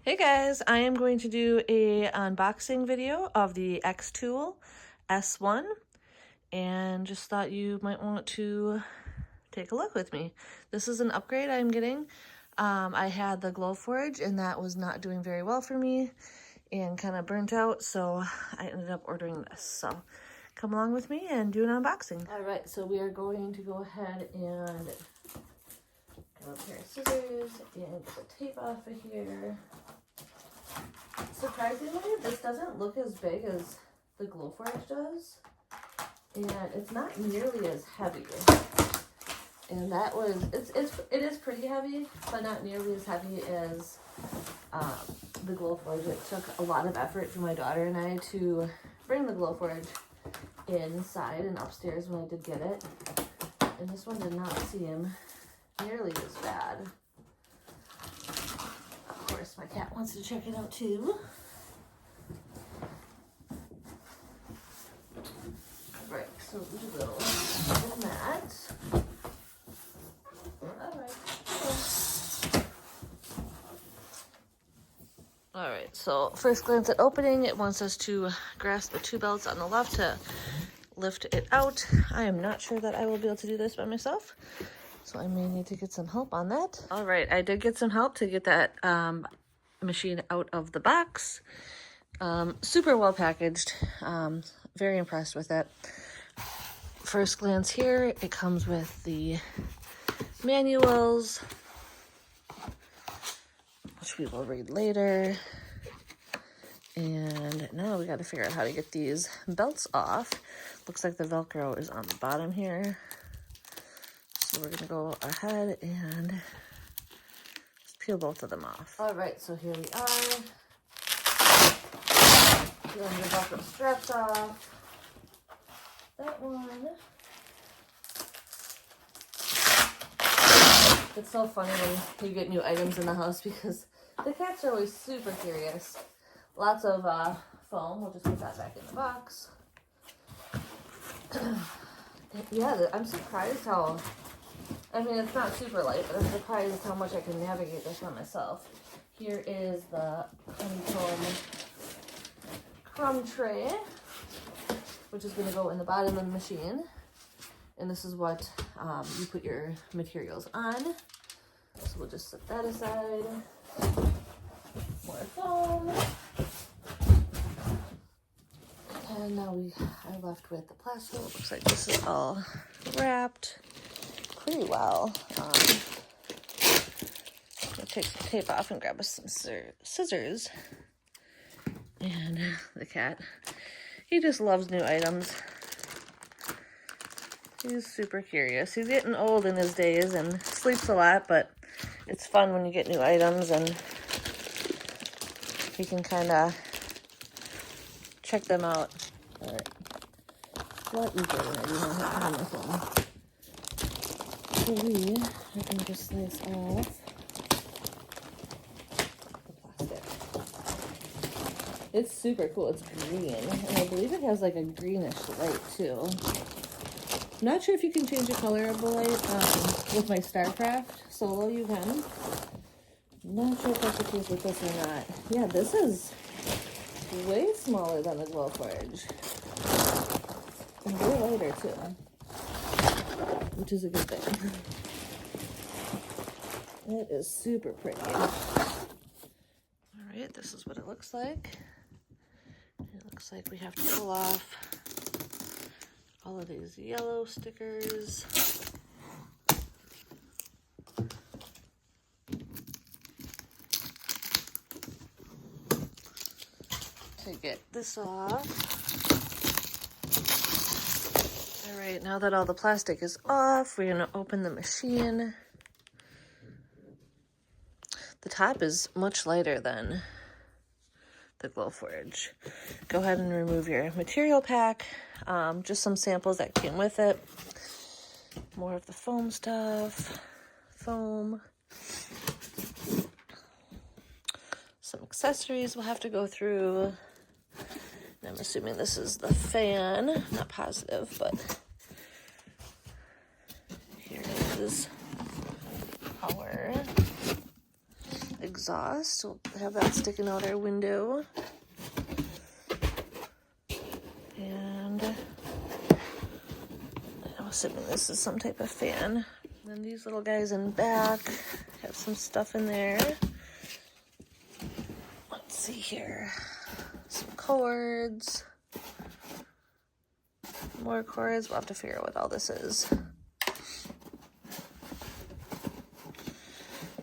Hey guys, I am going to do a unboxing video of the Xtool S1 and just thought you might want to take a look with me. This is an upgrade I'm getting. I had the Glowforge and that was not doing very well for me and kind of burnt out, so I ended up ordering this. So come along with me and do an unboxing. All right, so we are going to go ahead and grab a pair of scissors and get the tape off of here. Surprisingly, this doesn't look as big as the Glowforge does, and it's not nearly as heavy. And that was, it is pretty heavy, but not nearly as heavy as the Glowforge. It took a lot of effort for my daughter and I to bring the Glowforge inside and upstairs when I did get it. And this one did not seem nearly as bad. Of course, my cat wants to check it out too. Right, so we will open that. Alright, so first glance at opening, it wants us to grasp the two belts on the left to lift it out. I am not sure that I will be able to do this by myself, so I may need to get some help on that. Alright, I did get some help to get that machine out of the box. Super well packaged. Very impressed with it. First glance here, it comes with the manuals, which we will read later. And now we got to figure out how to get these belts off. Looks like the Velcro is on the bottom here. So we're gonna go ahead and just peel both of them off. All right, so here we are. Peeling the Velcro straps off. That one. It's so funny when you get new items in the house because the cats are always super curious. Lots of foam. We'll just put that back in the box. Yeah, I'm surprised how, I mean, it's not super light, but I'm surprised how much I can navigate this by myself. Here is the honeycomb crumb tray, which is going to go in the bottom of the machine. And this is what you put your materials on. So we'll just set that aside. More foam. And now we are left with the plastic. It looks like this is all wrapped pretty well. I'm gonna take some tape off and grab us some scissors. And the cat, he just loves new items. He's super curious. He's getting old in his days and sleeps a lot, but it's fun when you get new items and he can kind of check them out. All right. A lot easier than I do not have on my phone. So we are going to just slice off the plastic. It's super cool. It's green, and I believe it has like a greenish light too. I'm not sure if you can change the color of the light. With my StarCraft Solo, you can. I'm not sure if that's the case with this or not. Yeah, this is way smaller than the Glowforge. And way lighter too, which is a good thing. It is super pretty. Alright, this is what it looks like. It looks like we have to pull off all of these yellow stickers. To get this off. All right, now that all the plastic is off, we're gonna open the machine. The top is much lighter than the Glowforge. Go ahead and remove your material pack. Just some samples that came with it. More of the foam stuff. Foam. Some accessories we'll have to go through. And I'm assuming this is the fan. Not positive, but here is our exhaust. We'll have that sticking out our window. And I'm assuming this is some type of fan. And then these little guys in back have some stuff in there. Let's see here. Some cords. More cords. We'll have to figure out what all this is.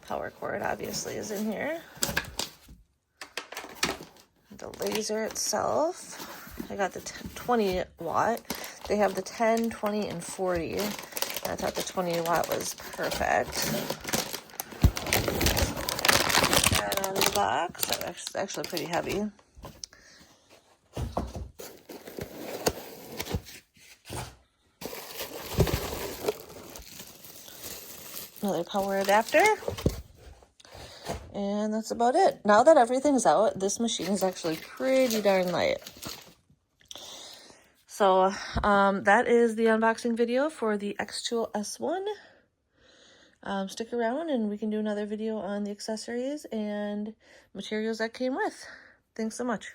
Power cord obviously is in here. The laser itself. I got the 20 watt. They have the 10, 20, and 40. I thought the 20 watt was perfect. That out of the box. That's actually pretty heavy. Another power adapter. And that's about it. Now that everything's out, this machine is actually pretty darn light. So that is the unboxing video for the Xtool S1. Stick around and we can do another video on the accessories and materials that came with. Thanks so much.